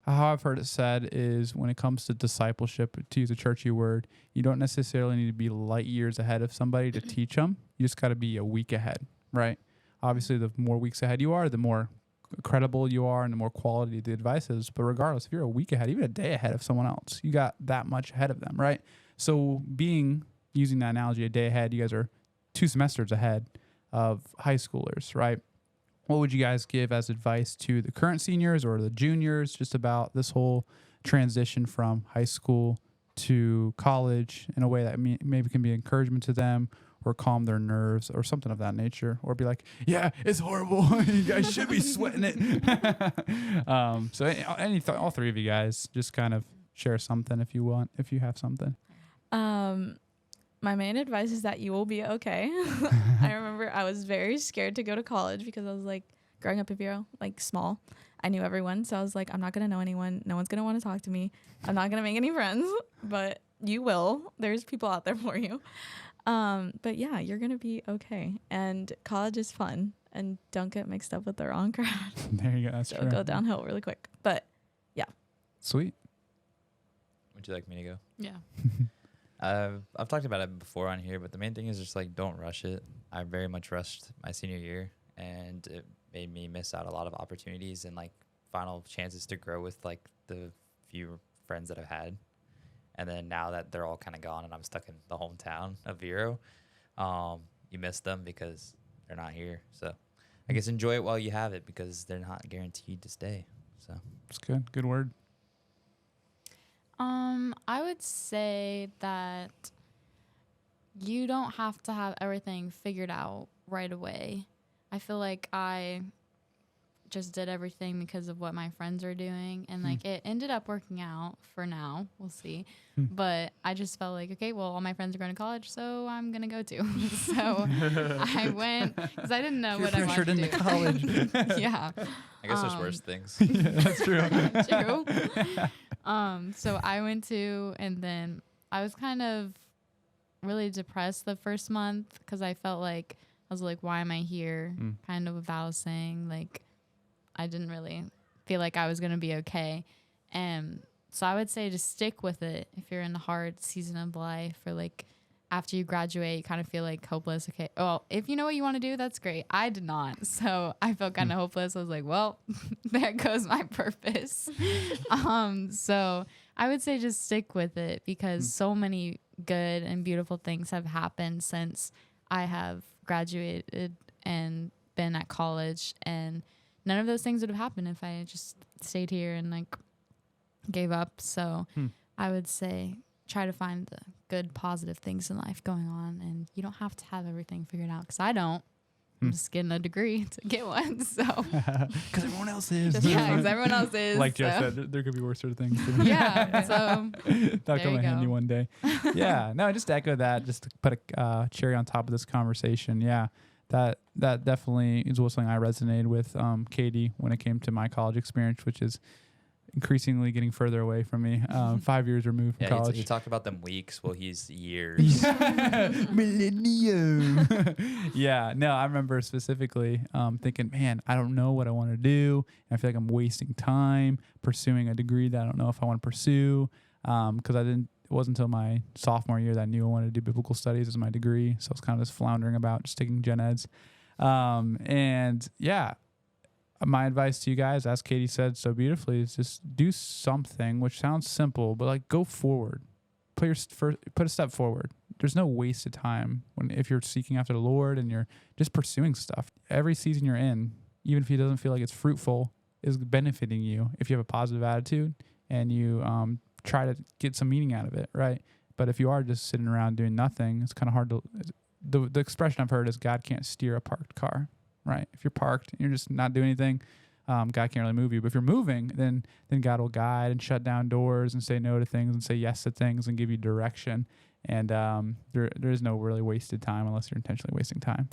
how I've heard it said is when it comes to discipleship, to use a churchy word, you don't necessarily need to be light years ahead of somebody to teach them. You just got to be a week ahead, right? Obviously, the more weeks ahead you are, the more credible you are and the more quality the advice is. But regardless, if you're a week ahead, even a day ahead of someone else, you got that much ahead of them, right? So using that analogy, a day ahead, you guys are 2 semesters ahead of high schoolers, right? What would you guys give as advice to the current seniors or the juniors just about this whole transition from high school to college in a way that maybe can be encouragement to them or calm their nerves or something of that nature, or be like, yeah, it's horrible. You guys should be sweating it. All 3 of you guys just kind of share something if you have something. My main advice is that you will be okay. I remember I was very scared to go to college because I was like, growing up in Vero, like small, I knew everyone. So I was like, I'm not going to know anyone. No one's going to want to talk to me. I'm not going to make any friends, but you will. There's people out there for you. But yeah, you're going to be okay. And college is fun. And don't get mixed up with the wrong crowd. There you go. That's It'll true. go downhill really quick. But yeah. Sweet. Would you like me to go? Yeah. I've talked about it before on here, but the main thing is just like don't rush it. I very much rushed my senior year, and it made me miss out a lot of opportunities and like final chances to grow with like the few friends that I've had. And then now that they're all kind of gone and I'm stuck in the hometown of Vero, you miss them because they're not here. So I guess enjoy it while you have it because they're not guaranteed to stay. So It's good. Good word. I would say that you don't have to have everything figured out right away. I feel like I just did everything because of what my friends are doing, and like it ended up working out for now. We'll see. But I just felt like, okay, well, all my friends are going to college, so I'm going to go too. So I went because I didn't know what I wanted to do. College. Yeah. I guess there's worse things. Yeah, that's true. True. So I went to, and then I was kind of really depressed the first month because I felt like I was like, why am I here? Kind of what Val was saying, like I didn't really feel like I was going to be okay. And so I would say just stick with it if you're in a hard season of life, or like after you graduate, you kind of feel like hopeless. Okay, well, if you know what you want to do, that's great. I did not. So I felt kind of hopeless. I was like, well, there goes my purpose. So I would say just stick with it because so many good and beautiful things have happened since I have graduated and been at college, and none of those things would have happened if I just stayed here and like gave up. So I would say try to find the good, positive things in life going on, and you don't have to have everything figured out because I don't. I'm just getting a degree to get one, so Because everyone else is. Yeah, because everyone else is. Like Jeff so. said, there could be worse sort of things. Too. yeah. So That'll There come you in handy go. one day. Yeah. No, just to echo that, just to put a cherry on top of this conversation. Yeah. That definitely is something I resonated with Katie when it came to my college experience, which is increasingly getting further away from me. 5 years removed from Yeah, college. he talked about them weeks. Well, he's years. Millennium. Yeah, no, I remember specifically thinking, man, I don't know what I want to do. And I feel like I'm wasting time pursuing a degree that I don't know if I want to pursue. Because it wasn't until my sophomore year that I knew I wanted to do biblical studies as my degree. So I was kind of just floundering about, just taking gen eds. And yeah, my advice to you guys, as Katie said so beautifully, is just do something, which sounds simple, but like go forward. Put a step forward. There's no wasted time if you're seeking after the Lord and you're just pursuing stuff. Every season you're in, even if it doesn't feel like it's fruitful, is benefiting you if you have a positive attitude and you try to get some meaning out of it, right? But if you are just sitting around doing nothing, it's kind of hard to. The expression I've heard is God can't steer a parked car. Right. If you're parked and you're just not doing anything, God can't really move you. But if you're moving, then God will guide and shut down doors and say no to things and say yes to things and give you direction. And there is no really wasted time unless you're intentionally wasting time.